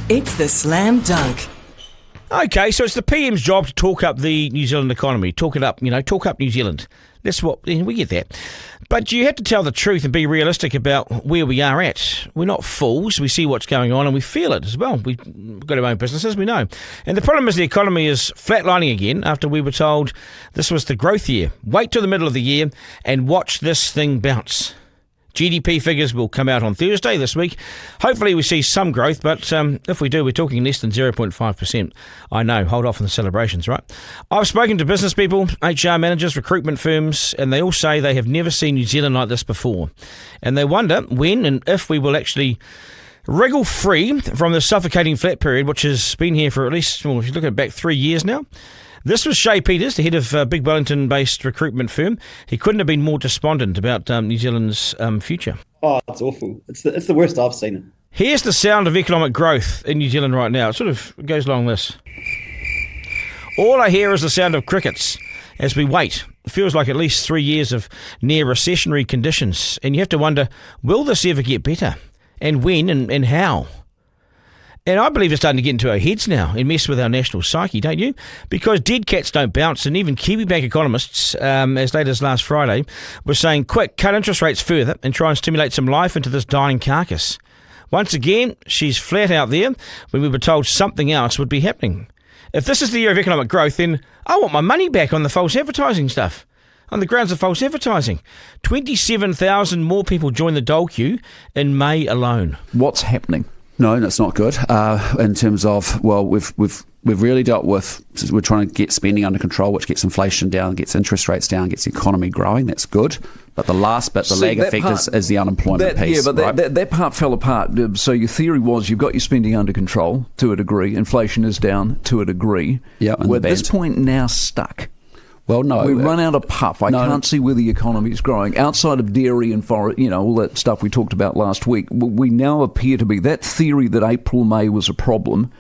It's the Slam Dunk. Okay, so it's the PM's job to talk up the New Zealand economy. Talk it up, talk up New Zealand. That's what, we get that. But you have to tell the truth and be realistic about where we are at. We're not fools. We see what's going on and we feel it as well. We've got our own businesses, we know. And the problem is the economy is flatlining again after we were told this was the growth year. Wait till the middle of the year and watch this thing bounce. GDP figures will come out on Thursday this week. Hopefully we see some growth, but if we do, we're talking less than 0.5%. I know, hold off on the celebrations, right? I've spoken to business people, HR managers, recruitment firms, and they all say they have never seen New Zealand like this before. And they wonder when and if we will actually wriggle free from the suffocating flat period, which has been here for at least, if you look at back 3 years now. This was Shay Peters, the head of a big Wellington-based recruitment firm. He couldn't have been more despondent about New Zealand's future. Oh, it's awful. It's the worst I've seen it. Here's the sound of economic growth in New Zealand right now. It sort of goes along this. All I hear is the sound of crickets as we wait. It feels like at least 3 years of near recessionary conditions. And you have to wonder, will this ever get better? And when and how? And I believe it's starting to get into our heads now and mess with our national psyche, don't you? Because dead cats don't bounce, and even Kiwi Bank economists, as late as last Friday, were saying, quick, cut interest rates further and try and stimulate some life into this dying carcass. Once again, she's flat out there when we were told something else would be happening. If this is the year of economic growth, then I want my money back on the false advertising stuff. On the grounds of false advertising. 27,000 more people joined the dole queue in May alone. What's happening? No, that's not good. In terms of, we've really dealt with, we're trying to get spending under control, which gets inflation down, gets interest rates down, gets the economy growing. That's good. But the last bit, the lag effect is the unemployment piece. Yeah, but right? that part fell apart. So your theory was you've got your spending under control to a degree. Inflation is down to a degree. Yeah, we're at this point now stuck. Well, no. We run out of puff. I can't see where the economy is growing. Outside of dairy and forest, all that stuff we talked about last week, we now appear to be, that theory that April, May was a problem,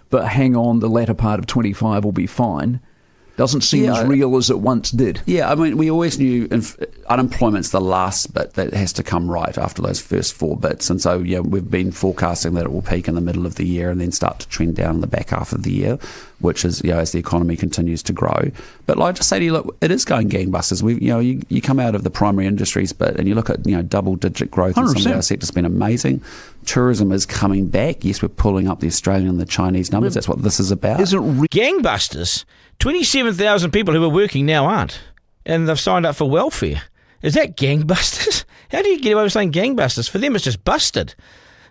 but hang on, the latter part of 25 will be fine, doesn't seem as real as it once did. Yeah, I mean, we always knew unemployment's the last bit that has to come right after those first four bits. And so, we've been forecasting that it will peak in the middle of the year and then start to trend down in the back half of the year, which is, as the economy continues to grow. But like I just say to you, look, it is going gangbusters. You come out of the primary industries and you look at, double-digit growth in some of our sectors has been amazing. Tourism is coming back. Yes, we're pulling up the Australian and the Chinese numbers. That's what this is about. Gangbusters? 27,000 people who are working now aren't. And they've signed up for welfare. Is that gangbusters? How do you get away with saying gangbusters? For them, it's just busted.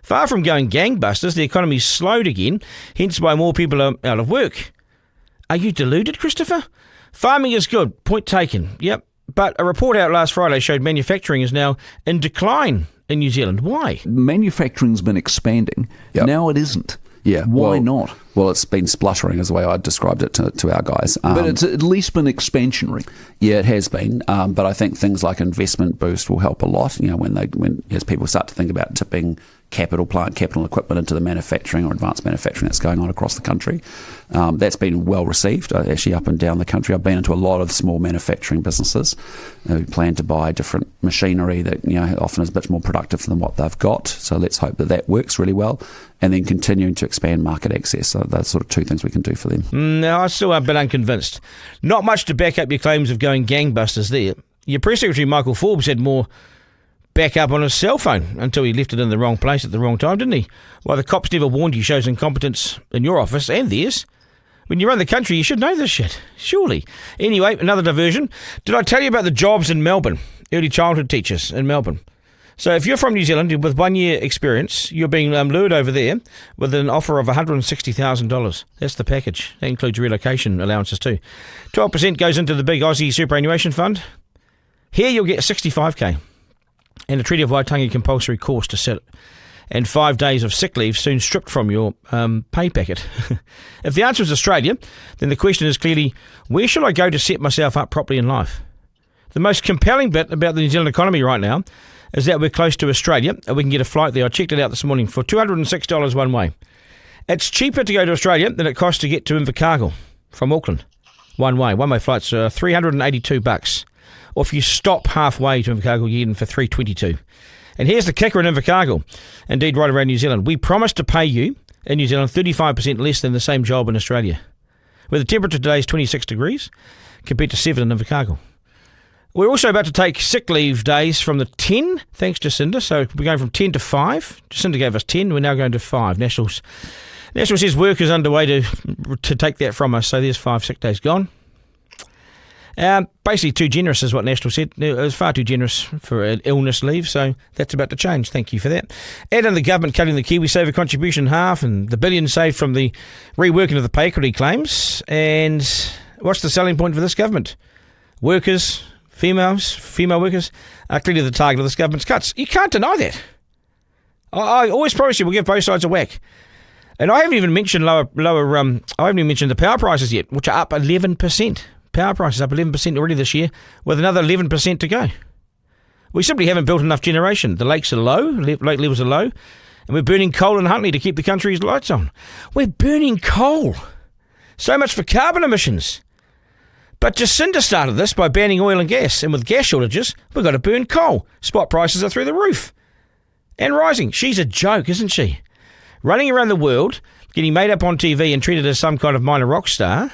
Far from going gangbusters, the economy's slowed again, hence why more people are out of work. Are you deluded, Christopher? Farming is good. Point taken. Yep. But a report out last Friday showed manufacturing is now in decline in New Zealand. Why? Manufacturing's been expanding. Yep. Now it isn't. Yeah. Why not? Well, it's been spluttering is the way I described it to our guys. But it's at least been expansionary. Yeah, it has been. But I think things like investment boost will help a lot. When as people start to think about tipping capital equipment into the manufacturing or advanced manufacturing that's going on across the country. That's been well received, actually up and down the country. I've been into a lot of small manufacturing businesses who plan to buy different machinery that often is a bit more productive than what they've got. So let's hope that works really well. And then continuing to expand market access. So those sort of two things we can do for them. No, I still am a bit unconvinced. Not much to back up your claims of going gangbusters there. Your press secretary, Michael Forbes, had more back up on his cell phone until he left it in the wrong place at the wrong time, didn't he? Well, the cops never warned you shows incompetence in your office and theirs. When you run the country, you should know this shit, surely. Anyway, another diversion. Did I tell you about the jobs in Melbourne? Early childhood teachers in Melbourne. So if you're from New Zealand with 1 year experience, you're being lured over there with an offer of $160,000. That's the package. That includes relocation allowances too. 12% goes into the big Aussie superannuation fund. Here you'll get 65K. And a Treaty of Waitangi compulsory course to sit, and 5 days of sick leave soon stripped from your pay packet. If the answer is Australia, then the question is clearly, where should I go to set myself up properly in life? The most compelling bit about the New Zealand economy right now is that we're close to Australia, and we can get a flight there. I checked it out this morning for $206 one way. It's cheaper to go to Australia than it costs to get to Invercargill from Auckland. One way flights are $382. Or if you stop halfway to Invercargill, you get in for $322. And here's the kicker in Invercargill, indeed right around New Zealand. We promise to pay you in New Zealand, 35% less than the same job in Australia, where the temperature today is 26 degrees compared to 7 in Invercargill. We're also about to take sick leave days from the 10, thanks Jacinda. So we're going from 10 to 5. Jacinda gave us 10. We're now going to 5. National says work is underway to take that from us. So there's 5 sick days gone. Basically too generous is what National said. It was far too generous for an illness leave, so that's about to change. Thank you for that. Add in the government cutting the KiwiSaver contribution in half and the billions saved from the reworking of the pay equity claims. And what's the selling point for this government? Workers, female workers are clearly the target of this government's cuts. You can't deny that. I always promise you we'll give both sides a whack. And I haven't even mentioned I haven't even mentioned the power prices yet, which are up 11%. Power prices up 11% already this year, with another 11% to go. We simply haven't built enough generation. The lakes are low, lake levels are low, and we're burning coal in Huntly to keep the country's lights on. We're burning coal. So much for carbon emissions. But Jacinda started this by banning oil and gas, and with gas shortages, we've got to burn coal. Spot prices are through the roof. And rising. She's a joke, isn't she? Running around the world, getting made up on TV and treated as some kind of minor rock star.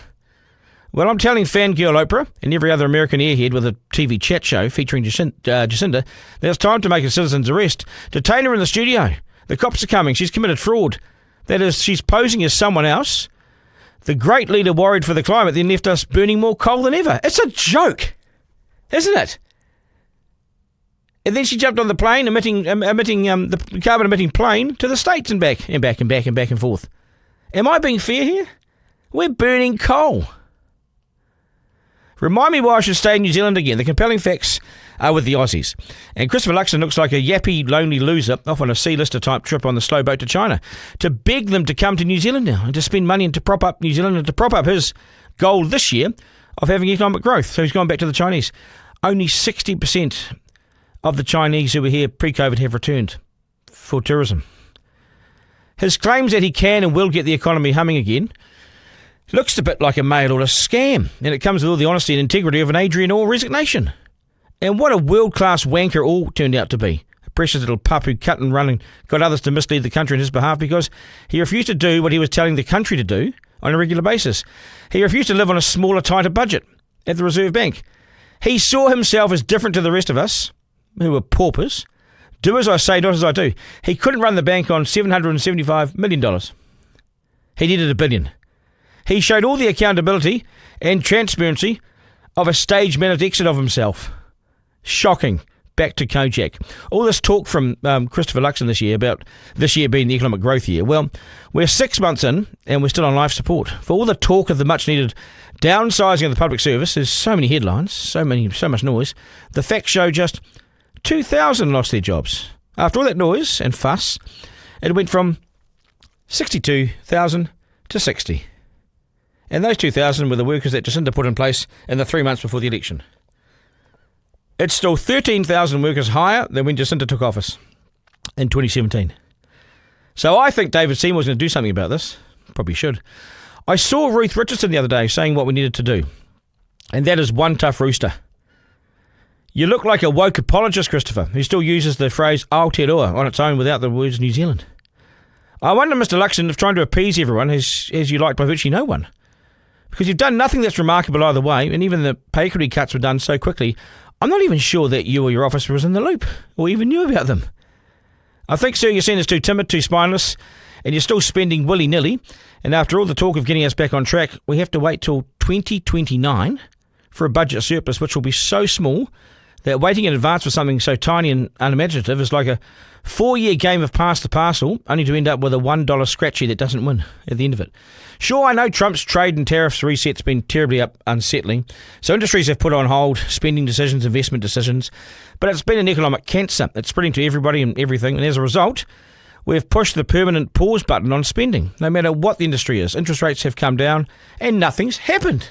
Well, I'm telling fangirl Oprah and every other American airhead with a TV chat show featuring Jacinda that it's time to make a citizen's arrest. Detain her in the studio. The cops are coming. She's committed fraud. That is, she's posing as someone else. The great leader worried for the climate then left us burning more coal than ever. It's a joke, isn't it? And then she jumped on the plane, emitting the carbon-emitting plane to the States and back and forth. Am I being fair here? We're burning coal. Remind me why I should stay in New Zealand again. The compelling facts are with the Aussies. And Christopher Luxon looks like a yappy, lonely loser off on a C-lister type trip on the slow boat to China to beg them to come to New Zealand now and to spend money and to prop up New Zealand and to prop up his goal this year of having economic growth. So he's gone back to the Chinese. Only 60% of the Chinese who were here pre-COVID have returned for tourism. His claims that he can and will get the economy humming again looks a bit like a mail order scam, and it comes with all the honesty and integrity of an Adrian Orr resignation. And what a world-class wanker Orr turned out to be. A precious little pup who cut and run and got others to mislead the country on his behalf because he refused to do what he was telling the country to do on a regular basis. He refused to live on a smaller, tighter budget at the Reserve Bank. He saw himself as different to the rest of us, who were paupers. Do as I say, not as I do. He couldn't run the bank on $775 million. He needed $1 billion. He showed all the accountability and transparency of a stage-managed exit of himself. Shocking. Back to Kojak. All this talk from Christopher Luxon this year about this year being the economic growth year. Well, we're 6 months in and we're still on life support. For all the talk of the much-needed downsizing of the public service, there's so many headlines, so much noise. The facts show just 2,000 lost their jobs. After all that noise and fuss, it went from 62,000 to 60. And those 2,000 were the workers that Jacinda put in place in the 3 months before the election. It's still 13,000 workers higher than when Jacinda took office in 2017. So I think David Seymour's going to do something about this. Probably should. I saw Ruth Richardson the other day saying what we needed to do. And that is one tough rooster. You look like a woke apologist, Christopher, who still uses the phrase Aotearoa on its own without the words New Zealand. I wonder, Mr. Luxon, if trying to appease everyone as you like by virtually no one. Because you've done nothing that's remarkable either way, and even the pay equity cuts were done so quickly, I'm not even sure that you or your office was in the loop, or even knew about them. I think, sir, you're seen as too timid, too spineless, and you're still spending willy-nilly, and after all the talk of getting us back on track, we have to wait till 2029 for a budget surplus, which will be so small that waiting in advance for something so tiny and unimaginative is like a 4-year game of pass the parcel, only to end up with a $1 scratchy that doesn't win at the end of it. Sure, I know Trump's trade and tariffs reset's been terribly unsettling, so industries have put on hold spending decisions, investment decisions, but it's been an economic cancer. It's spreading to everybody and everything, and as a result, we've pushed the permanent pause button on spending. No matter what the industry is, interest rates have come down, and nothing's happened.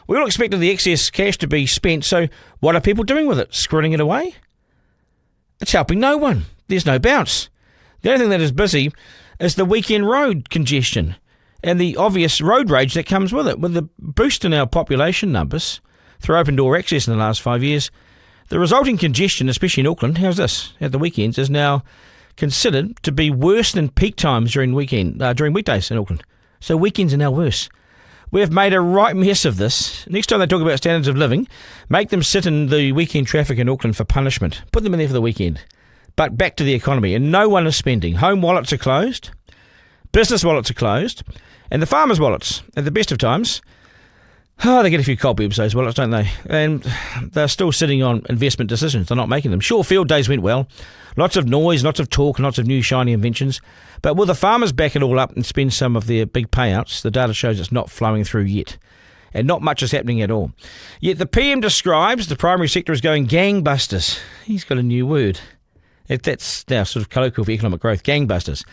We all expected the excess cash to be spent, so what are people doing with it? Squirreling it away? It's helping no one. There's no bounce. The only thing that is busy is the weekend road congestion and the obvious road rage that comes with it. With the boost in our population numbers through open door access in the last 5 years, the resulting congestion, especially in Auckland, how's this, at the weekends, is now considered to be worse than peak times during weekdays in Auckland. So weekends are now worse. We have made a right mess of this. Next time they talk about standards of living, make them sit in the weekend traffic in Auckland for punishment. Put them in there for the weekend. But back to the economy, and no one is spending. Home wallets are closed, business wallets are closed, and the farmers' wallets, at the best of times, they get a few cobwebs, those wallets, don't they? And they're still sitting on investment decisions. They're not making them. Sure, field days went well. Lots of noise, lots of talk, lots of new shiny inventions. But will the farmers back it all up and spend some of their big payouts? The data shows it's not flowing through yet. And not much is happening at all. Yet the PM describes the primary sector as going gangbusters. He's got a new word. That's now sort of colloquial for economic growth. Gangbusters.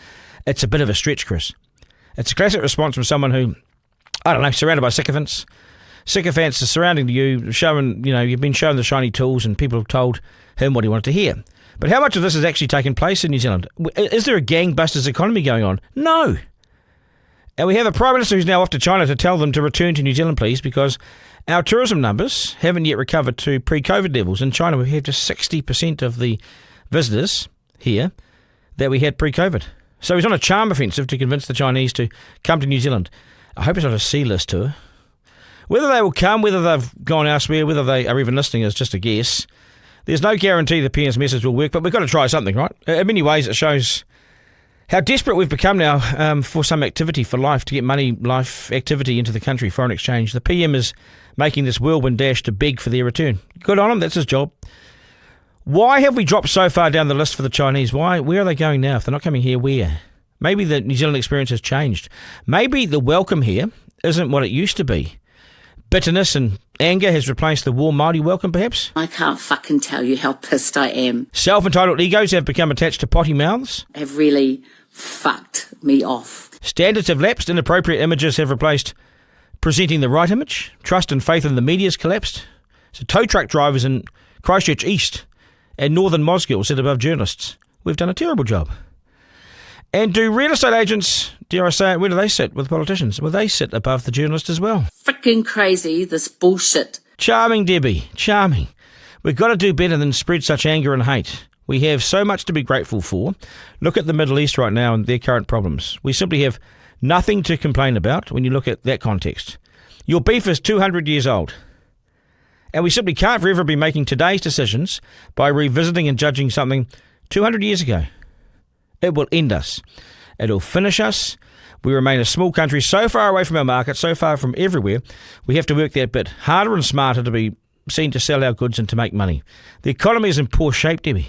It's a bit of a stretch, Chris. It's a classic response from someone who, surrounded by sycophants. Sycophants are surrounding you, showing, you've been shown the shiny tools and people have told him what he wanted to hear. But how much of this has actually taken place in New Zealand? Is there a gangbusters economy going on? No. And we have a Prime Minister who's now off to China to tell them to return to New Zealand, please, because our tourism numbers haven't yet recovered to pre-COVID levels. In China, we have just 60% of the visitors here that we had pre-COVID. So he's on a charm offensive to convince the Chinese to come to New Zealand. I hope it's not a C-list tour. Whether they will come, whether they've gone elsewhere, whether they are even listening is just a guess. There's no guarantee the PM's message will work, but we've got to try something, right? In many ways, it shows how desperate we've become now for some activity for life, to get money, life, activity into the country, foreign exchange. The PM is making this whirlwind dash to beg for their return. Good on him, that's his job. Why have we dropped so far down the list for the Chinese? Where are they going now? If they're not coming here, where? Maybe the New Zealand experience has changed. Maybe the welcome here isn't what it used to be. Bitterness and anger has replaced the warm, Māori welcome, perhaps? I can't fucking tell you how pissed I am. Self-entitled egos have become attached to potty mouths. Have really fucked me off. Standards have lapsed. Inappropriate images have replaced presenting the right image. Trust and faith in the media has collapsed. So tow truck drivers in Christchurch East and Northern Mosgiel sit above journalists. We've done a terrible job. And do real estate agents, dare I say it, where do they sit with politicians? Well, they sit above the journalist as well. Freaking crazy, this bullshit. Charming, Debbie, charming. We've got to do better than spread such anger and hate. We have so much to be grateful for. Look at the Middle East right now and their current problems. We simply have nothing to complain about when you look at that context. Your beef is 200 years old. And we simply can't forever be making today's decisions by revisiting and judging something 200 years ago. It will end us. It'll finish us. We remain a small country so far away from our market, so far from everywhere. We have to work that bit harder and smarter to be seen to sell our goods and to make money. The economy is in poor shape, Debbie.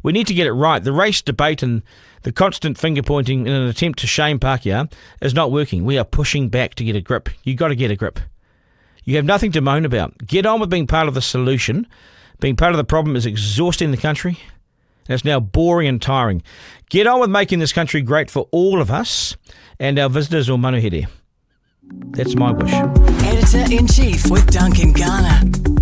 We need to get it right. The race debate and the constant finger-pointing in an attempt to shame Pākehā is not working. We are pushing back to get a grip. You've got to get a grip. You have nothing to moan about. Get on with being part of the solution. Being part of the problem is exhausting the country. And it's now boring and tiring. Get on with making this country great for all of us and our visitors or manuhere. That's my wish. Editor-in-Chief with Duncan Garner.